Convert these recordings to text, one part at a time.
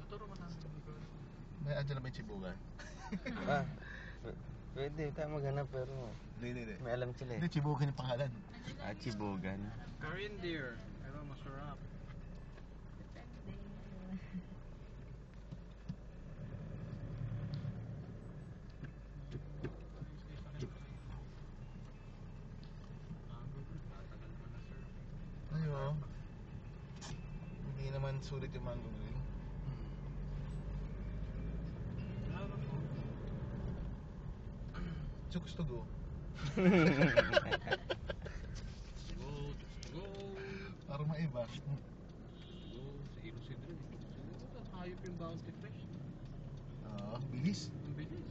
Turo mo na. May andyan na may Chibugan. Pwede tayo maghanap pero Hindi. may alam sila eh. Hindi, Chibugan yung pangalan. Chibugan. Korean deer. Pero masarap. Ayo. Hindi naman sulit yung mango grill. Chooks to go. Go. Parang maiba. Siguro siguro. Siguro hayop yung Bounty Fresh. Bilis. Ang bilis.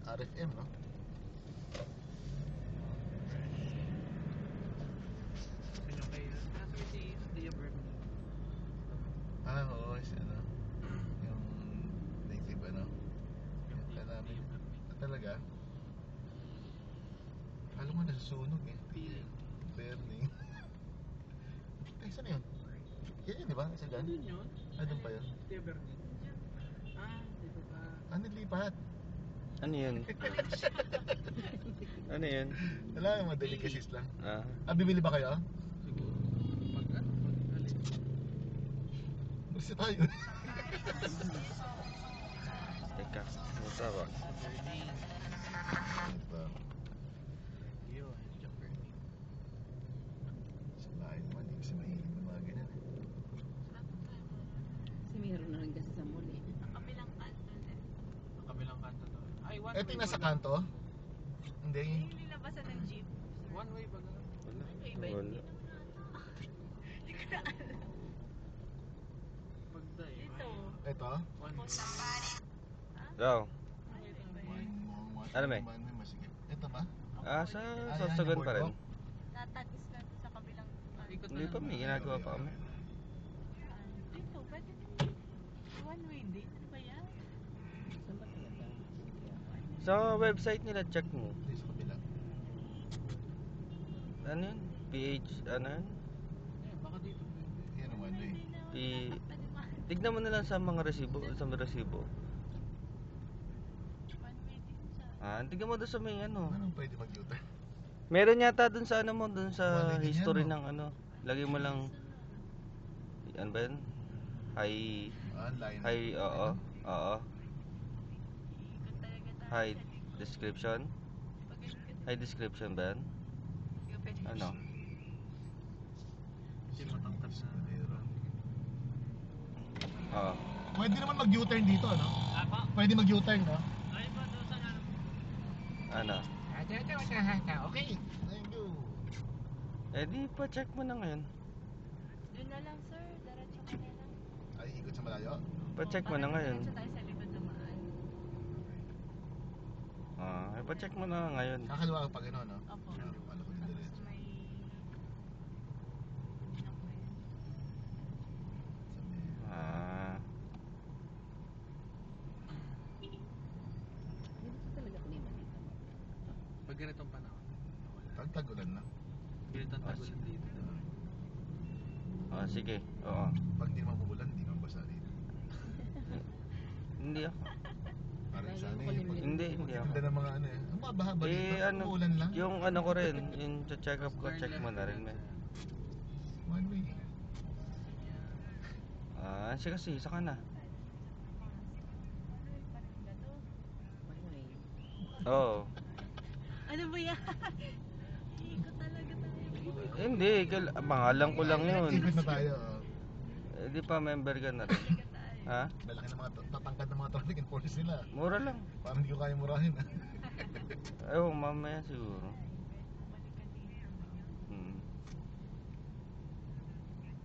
RFM, no? Kanya kayo. Sabi si Dia Bird. Oo, ano? Yung native, ano? Yung namin. Talaga? Alam mo, nasusunog eh. Burning. Ay, saan yun? Yan yun, di ba? Sa dyan? Doon yun? Doon pa yun? Dia Bird. Dito pa. Nilipat. Ano yun? Ano yun? Wala, mga delicacies lang. Bibili Bibili ba kayo? Siguro. Pag-alin. Basta tayo. Teka, masarap. Ito. Yun, Jack Burning. Sa bahay naman, hindi kasi mahilig ng mga ganyan. Kasi meron na rin kasi sa mall eh. Kabilang kanto to. Ay, one Ito way yung nasa ba? kanto? Hindi. Yung nilabasan ng jeep. One way ba? Wala. Iba hindi naman ata. Hindi ko na alam. Magda eh. Ito. Ito? One way. Daw. Ano, may? Masikip. Ito ba? Sa Sorsogon pa rin. Natagis na ito sa kabilang Ikot na Hindi pa, lang. may ginagawa pa kami. Dito, pwede din. One way din. Ano ba yan? Saan ba talaga? Sa website nila, check mo. Hindi, sa kabila. Ano yun? PH, ano yun? Baka dito. Yan ang one way. Tignan mo na lang sa mga resibo. Sa mga resibo. One way din sa... Tignan mo doon sa may ano. Anong pwede mag-U-turn? Meron yata doon sa ano mo, doon sa Wala din history yan, no? ng ano. Lagi mo lang, ano ba yun? Online. Oo. Ikot talaga tayo. High description. High description ba yan? Ano? Kasi matangkad na. Oo. Pwede naman mag-U-turn dito, no? Apa? Pwede mag-U-turn, no? Ay ba doon sa ano? Ano? Okay. Thank you. Di pa check mo na ngayon. Doon na lang sir. Diretso ka na lang. Ay, ikot sa malayo. Pa-check mo na ngayon. Diretso tayo sa likod naman. Pa-check mo na ngayon. Kakaliwa ka pa gano'n, no? Opo. Pala ko din diretso. May... Dito talaga klima dito. Pag ganitong panahon. Tag-tagulan lang. Ganitong tagulan dito. Sige. Oo. Pag hindi naman bubulan, hindi naman basa dito. Hindi ako. Parang sana Hindi ako. Ganda ng mga ano eh. Ang mahaba dito. Umuulan lang. Yung ano ko rin, yung check up ko, check mo na rin. One way. Sige kasi, saka na. Oo. Ano ba yan? Ikot talaga tayo. Hindi, pangalan ko lang yun. Ikot na tayo. Di pa member ka na rin. Ha? Malaki ng mga tatangkad ng mga traffic enforcers nila. Mura lang. Parang hindi ko kaya murahin. Mamaya siguro.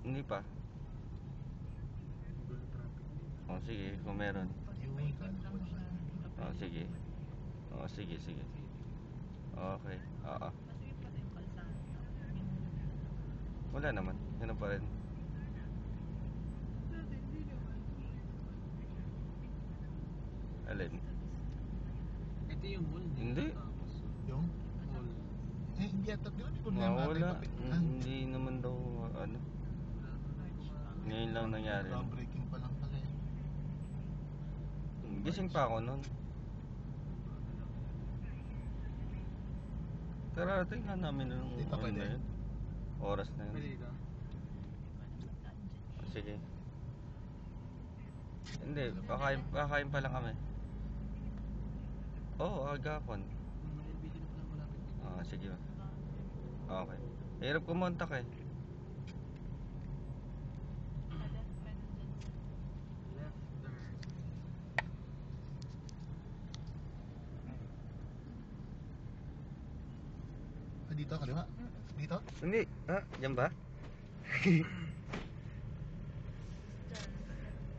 Hindi pa. Sige, kung meron. Sige. Sige. Okay. Oo. Wala naman. Ganun pa rin. Alin? Ito yung mall. Hindi. Yung? Mall. Hindi ata. Di ba may problema Wala. ata? Hindi naman daw ano. Ngayon lang nangyari. Groundbreaking pa lang pala yun. Gising pa ako nun. Tara, tingnan namin nung Dito ano pwede. na yun. Oras na yun. Pwede dito. Sige. Hindi, kakain pa lang kami. Oo, agapon. May LBD na pala malapit dito. Ah, sige. Okay. Hirap kumontak eh. Left turn. Ah, dito, kaliwa. Dito? Hindi. Ah, dyan ba?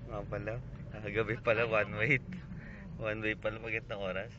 Nga pala. Gabi pala, one way. One way pala magandang oras.